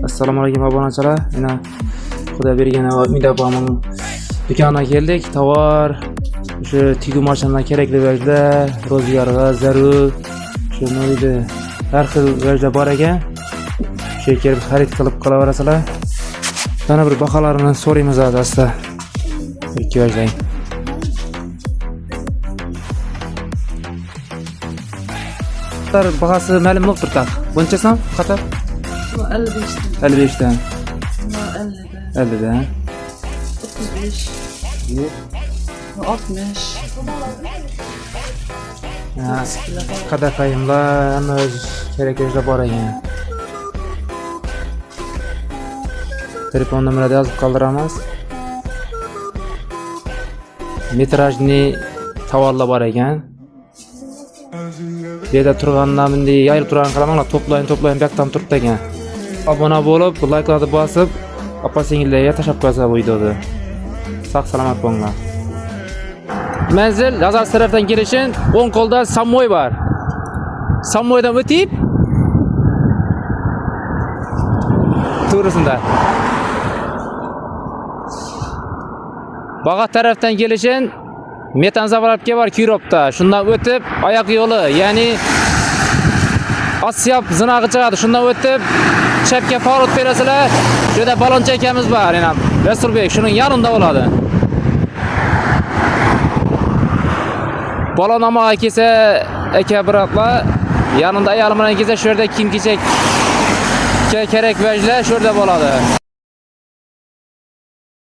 Assalomu alaykum obunachilar. Mana Xudo bergan Umid opaning do'koniga keldik. Tovar, o'sha tikuv mashinalariga kerakli vajlar, ro'zg'orga zarur, shu edi. Har xil vajlar bor ekan. Shu kelib xarid qilib qolaverasizlar. Mana bir baholarini so'raymiz asta. Ikki vajlar. Bahası ma'lum turtaq. Buncha so'm qator? 55'ten. 55'ten. 50'den. 50'den. 35. 60. Ha, qadaqayimlar hamma o'z kerak-keraklar bor ekan. Telefon nomerini yozib qoldiramiz. Metrajli tovarlar bor ekan. Bu yerda turgandan bunday yayilib turgan qaramanglar, to'playın bu yoqdan turibdi ekan. Obuna bo'lib, like'larni bosib, opa-singillarga tashab qo'ysa bu videoni. Sog' salomat bo'linglar. Manzil Lazars tarafdan kelishin, o'ng qo'lda Sammoy bor. Sammoydan o'tib to'g'risida. Bag'at tarafdan kelishin Metan zapravka bor Kiropda. Shundan o'tib oyoq yo'li, ya'ni Asyap zinog'i chiqadi. Shundan o'tib chapga forot berasizlar. Shu yerda balonchi akamiz bor, yana Rasurbek, shuning yanında bo'ladi. Balon amaga kelsa aka biratlar, yanında ayolim bilan kelsa shu yerda kiyim-kechak kerak vajlar shu yerda bo'ladi.